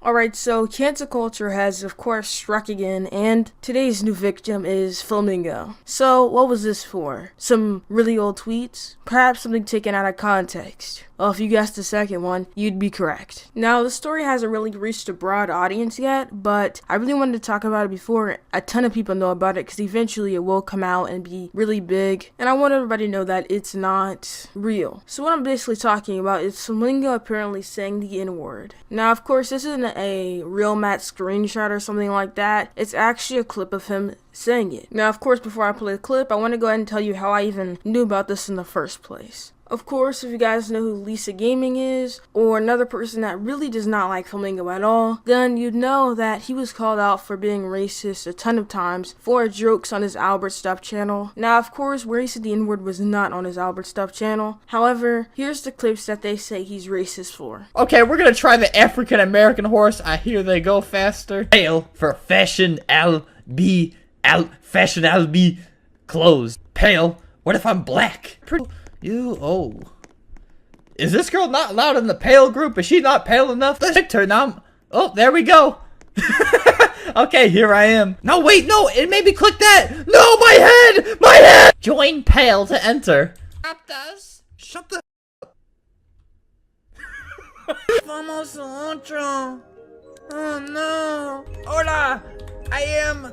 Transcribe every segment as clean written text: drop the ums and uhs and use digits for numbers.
Alright, so cancel culture has of course struck again, and today's new victim is Flamingo. So what was this for? Some really old tweets? Perhaps something taken out of context? Well, if you guessed the second one, you'd be correct. Now, the story hasn't really reached a broad audience yet, but I really wanted to talk about it before a ton of people know about it, because eventually it will come out and be really big, and I want everybody to know that it's not real. So what I'm basically talking about is Flamingo apparently saying the N-word. Now, of course, this isn't a real Matt screenshot or something like that. It's actually a clip of him saying it. Now, of course, before I play the clip, I want to go ahead and tell you how I even knew about this in the first place. Of course, if you guys know who Lisa Gaming is, or another person that really does not like Flamingo at all, then you'd know that he was called out for being racist a ton of times for jokes on his Albert Stuff channel. Now, of course, where he said the N-word was not on his Albert Stuff channel. However, here's the clips that they say he's racist for. Okay, we're gonna try the African American horse. I hear they go faster. Pale for fashion fashion LB clothes. Pale. What if I'm black? Is this girl not allowed in the pale group? Is she not pale enough? Let's pick her now. Oh, there we go. Okay, here I am. No, wait, no, it made me click that. No, my head. Join pale to enter. Shut the. Vamos otro. Oh no. Hola. I am.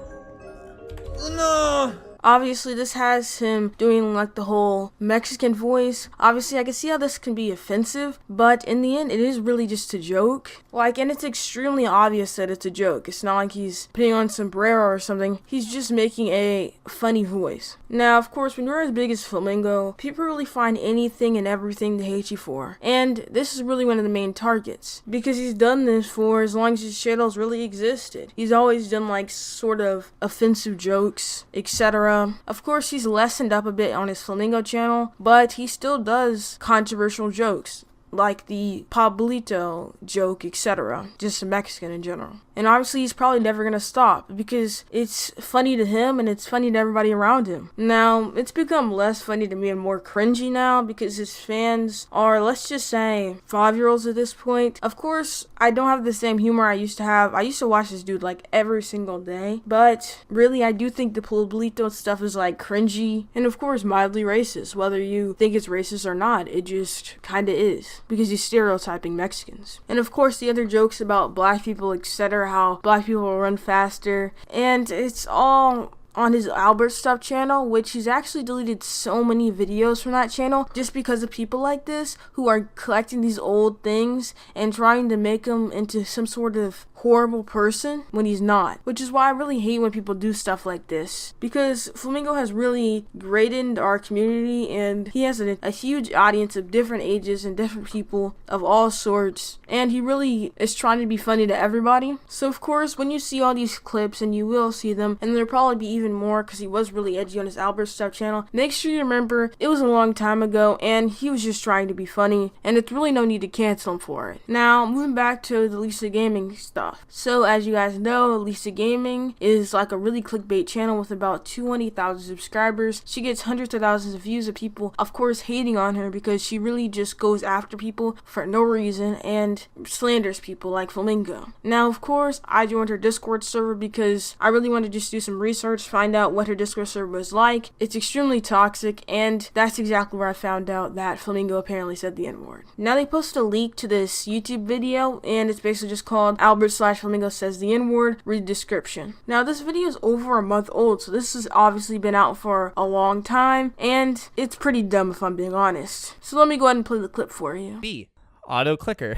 No. Obviously, this has him doing like the whole Mexican voice. Obviously, I can see how this can be offensive, but in the end, it is really just a joke. And it's extremely obvious that it's a joke. It's not like he's putting on sombrero or something. He's just making a funny voice. Now, of course, when you're as big as Flamingo, people really find anything and everything to hate you for. And this is really one of the main targets, because he's done this for as long as his channel's really existed. He's always done like sort of offensive jokes, etc. Of course, he's lessened up a bit on his Flamingo channel, but he still does controversial jokes, like the Pablito joke, etc. Just Mexican in general. And obviously, he's probably never gonna stop, because it's funny to him and it's funny to everybody around him. Now, it's become less funny to me and more cringy now, because his fans are, let's just say, 5-year-olds at this point. Of course, I don't have the same humor I used to have. I used to watch this dude like every single day, but really, I do think the Pablito stuff is like cringy and of course mildly racist. Whether you think it's racist or not, it just kinda is, because he's stereotyping Mexicans. And of course, the other jokes about black people, etc., how black people will run faster, and it's all on his Albert Stuff channel, which he's actually deleted so many videos from that channel just because of people like this who are collecting these old things and trying to make him into some sort of horrible person when he's not. Which is why I really hate when people do stuff like this, because Flamingo has really graded our community, and he has a huge audience of different ages and different people of all sorts, and he really is trying to be funny to everybody. So of course, when you see all these clips, and you will see them, and there'll probably be even more because he was really edgy on his Albert Stuff channel, make sure you remember it was a long time ago and he was just trying to be funny, and it's really no need to cancel him for it. Now, moving back to the Lisa Gaming stuff. So as you guys know, Lisa Gaming is like a really clickbait channel with about 200,000 subscribers. She gets hundreds of thousands of views of people, of course, hating on her because she really just goes after people for no reason and slanders people like Flamingo. Now, of course, I joined her Discord server because I really wanted to just do some research, find out what her Discord server was like. It's extremely toxic, and that's exactly where I found out that Flamingo apparently said the N-word. Now, they posted a link to this YouTube video, and it's basically just called Albert/Flamingo says the N-word, read description. Now, this video is over a month old, so this has obviously been out for a long time, and it's pretty dumb if I'm being honest. So let me go ahead and play the clip for you. B. Auto clicker.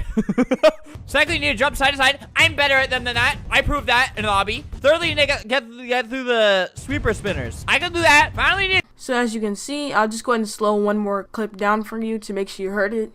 Secondly, you need to jump side to side. I'm better at them than that. I proved that in the lobby. Thirdly, you need to get through the sweeper spinners. I can do that. Finally, you need. So as you can see, I'll just go ahead and slow one more clip down for you to make sure you heard it.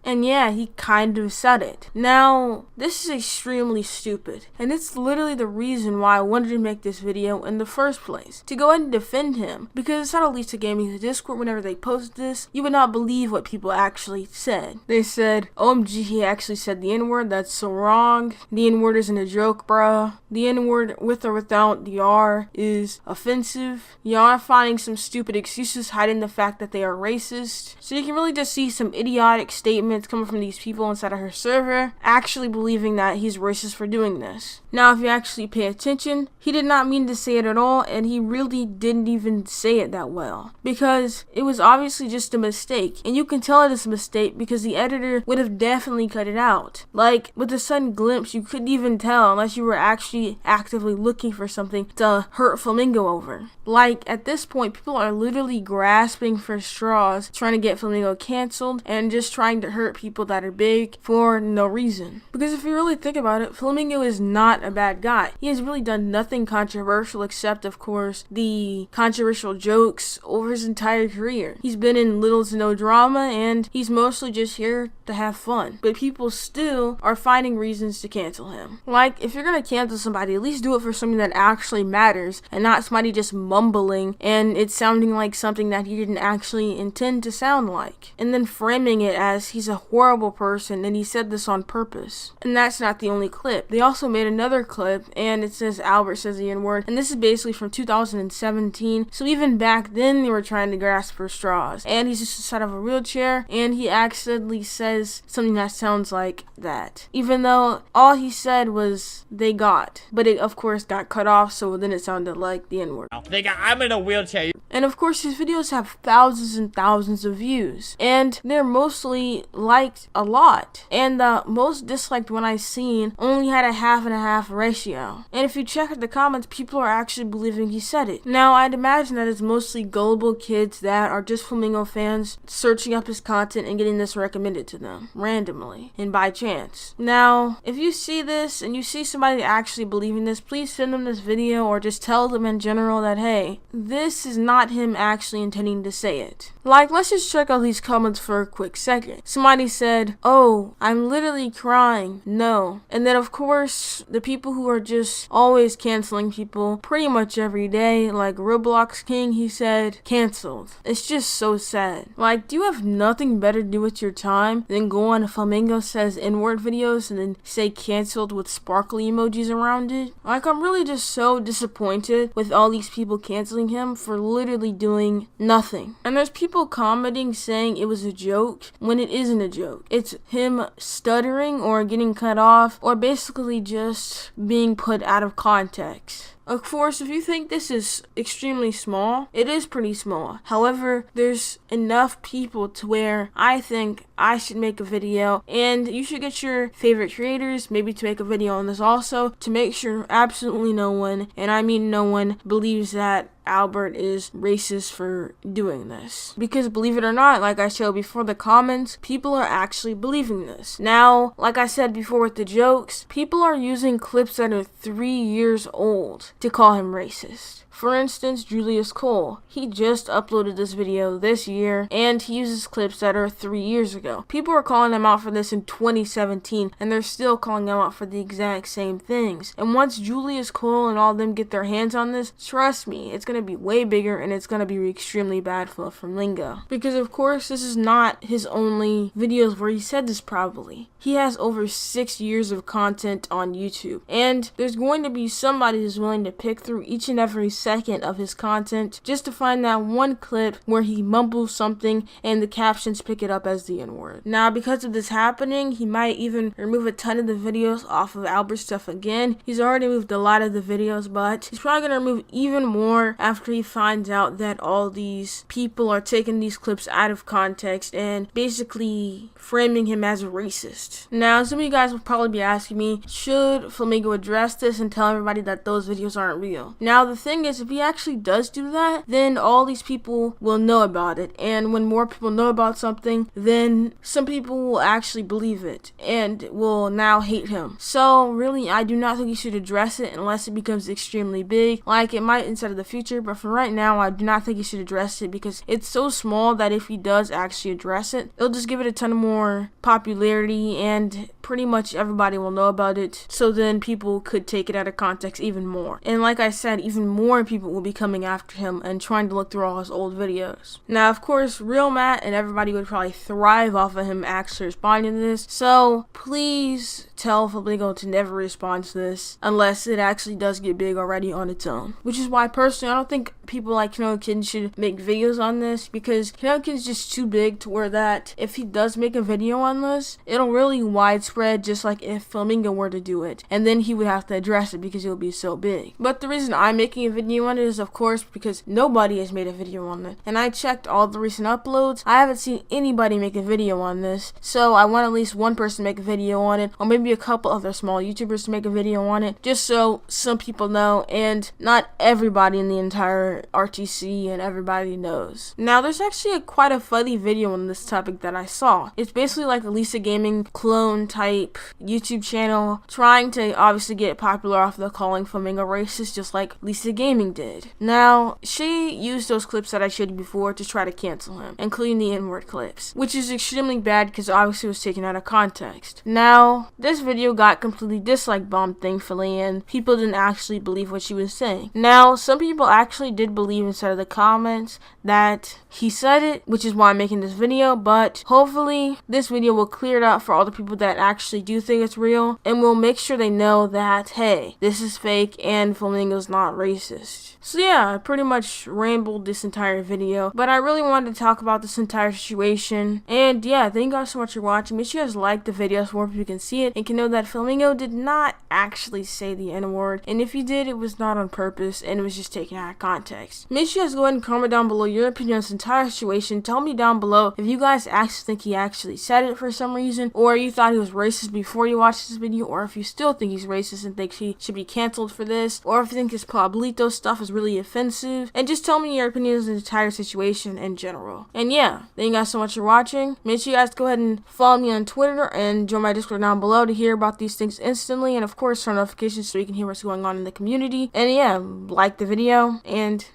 And yeah, he kind of said it. Now, this is extremely stupid, and it's literally the reason why I wanted to make this video in the first place, to go ahead and defend him, because it's not at Lisa Gaming's Discord. Whenever they post this, you would not believe what people actually said. They said, OMG, he actually said the N-word, that's so wrong. The N-word isn't a joke, bruh. The N-word with or without the R is offensive. Y'all are finding giving some stupid excuses, hiding the fact that they are racist. So you can really just see some idiotic statements coming from these people inside of her server, actually believing that he's racist for doing this. Now, if you actually pay attention, he did not mean to say it at all, and he really didn't even say it that well, because it was obviously just a mistake, and you can tell it is a mistake because the editor would have definitely cut it out. Like, with a sudden glimpse, you couldn't even tell unless you were actually actively looking for something to hurt Flamingo over. Like, at this point, people are literally grasping for straws, trying to get Flamingo canceled, and just trying to hurt people that are big for no reason. Because if you really think about it, Flamingo is not a bad guy. He has really done nothing controversial except, of course, the controversial jokes over his entire career. He's been in little to no drama, and he's mostly just here to have fun. But people still are finding reasons to cancel him. Like, if you're gonna cancel somebody, at least do it for something that actually matters, and not somebody just mumbling and it's sounding like something that he didn't actually intend to sound like. And then framing it as he's a horrible person and he said this on purpose. And that's not the only clip. They also made another clip, and it says Albert says the N-word, and this is basically from 2017. So even back then they were trying to grasp for straws. And he's just inside of a wheelchair, and he accidentally says something that sounds like that, even though all he said was "they got," but it of course got cut off, so then it sounded like the N-word. I'm in a wheelchair. And of course his videos have thousands and thousands of views, and they're mostly liked a lot, and the most disliked one I seen only had a 50/50 ratio. And if you check out the comments, people are actually believing he said it. Now, I'd imagine that it's mostly gullible kids that are just Flamingo fans searching up his content and getting this recommended to them randomly and by chance. Now, if you see this and you see somebody actually believing this, please send them this video or just tell them in general that, hey, this is not him actually intending to say it. Like, let's just check out these comments for a quick second. Somebody said, "Oh, I'm literally crying. No." And then of course, the people who are just always canceling people pretty much every day, like Roblox King, he said, "Canceled." It's just so sad. Like, do you have nothing better to do with your time than go on Flamingo Says N-word videos and then say canceled with sparkly emojis around it? Like, I'm really just so disappointed with all these people canceling him for literally doing nothing. And there's people commenting saying it was a joke when it isn't a joke. It's him stuttering or getting cut off or basically just being put out of context. Of course, if you think this is extremely small, it is pretty small. However, there's enough people to where I think I should make a video, and you should get your favorite creators maybe to make a video on this also, to make sure absolutely no one, and I mean no one, believes that Albert is racist for doing this. Because believe it or not, like I showed before the comments, people are actually believing this. Now, like I said before with the jokes, people are using clips that are 3 years old to call him racist. For instance, Julius Cole, he just uploaded this video this year, and he uses clips that are 3 years ago. People were calling him out for this in 2017, and they're still calling him out for the exact same things. And once Julius Cole and all of them get their hands on this, trust me, it's going to be way bigger, and it's going to be extremely bad for Flamingo. Because of course, this is not his only videos where he said this probably. He has over 6 years of content on YouTube, and there's going to be somebody who's willing to pick through each and every second of his content just to find that one clip where he mumbles something and the captions pick it up as the N-word. Now, because of this happening, he might even remove a ton of the videos off of Albert's stuff again. He's already removed a lot of the videos, but he's probably going to remove even more after he finds out that all these people are taking these clips out of context and basically framing him as a racist. Now, some of you guys will probably be asking me, should Flamingo address this and tell everybody that those videos aren't real? Now, the thing is, if he actually does do that, then all these people will know about it, and when more people know about something, then some people will actually believe it and will now hate him. So really, I do not think he should address it unless it becomes extremely big, like it might inside of the future. But for right now, I do not think he should address it because it's so small that if he does actually address it, it'll just give it a ton of more popularity, and pretty much everybody will know about it, so then people could take it out of context even more. And like I said, even more people will be coming after him and trying to look through all his old videos. Now, of course, Real Matt and everybody would probably thrive off of him actually responding to this. So please tell Flamingo to never respond to this unless it actually does get big already on its own. Which is why personally I don't think people like Kid should make videos on this, because Kid's just too big to where that if he does make a video on this, it'll really widespread, just like if Flamingo were to do it, and then he would have to address it because it'll be so big. But the reason I'm making a video on it is of course because nobody has made a video on it, and I checked all the recent uploads. I haven't seen anybody make a video on this, so I want at least one person to make a video on it, or maybe a couple other small YouTubers to make a video on it, just so some people know, and not everybody in the entire RTC and everybody knows. Now there's actually quite a funny video on this topic that I saw. It's basically like a Lisa Gaming clone type YouTube channel trying to obviously get popular off the calling Flamingo racist, just like Lisa Gaming did. Now she used those clips that I showed you before to try to cancel him, including the N-word clips, which is extremely bad because obviously it was taken out of context. Now this video got completely dislike bombed, thankfully, and people didn't actually believe what she was saying. Now some people actually did believe inside of the comments that he said it, which is why I'm making this video, but hopefully this video will clear it up for all the people that actually do think it's real, and we'll make sure they know that, hey, this is fake and Flamingo's not racist. So yeah, I pretty much rambled this entire video, but I really wanted to talk about this entire situation. And yeah, thank you guys so much for watching. Make sure you guys like the video so more people can see it and can know that Flamingo did not actually say the N-word, and if he did, it was not on purpose and it was just taken out of context. Make sure you guys go ahead and comment down below your opinion on this entire situation. Tell me down below if you guys actually think he actually said it for some reason, or you thought he was racist before you watched this video, or if you still think he's racist and think he should be canceled for this, or if you think his Pablito stuff is really offensive, and just tell me your opinions on the entire situation in general. And yeah, thank you guys so much for watching. Make sure you guys go ahead and follow me on Twitter and join my Discord down below to hear about these things instantly, and of course turn notifications so you can hear what's going on in the community. And yeah, like the video and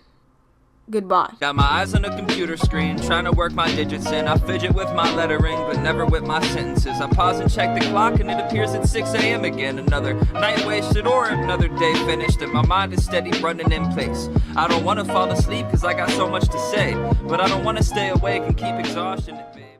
goodbye. Got my eyes on a computer screen, trying to work my digits in. I fidget with my lettering, but never with my sentences. I pause and check the clock, and it appears it's 6 a.m. again. Another night wasted or another day finished, and my mind is steady running in place. I don't want to fall asleep, cause I got so much to say, but I don't want to stay awake and keep exhaustion at bay.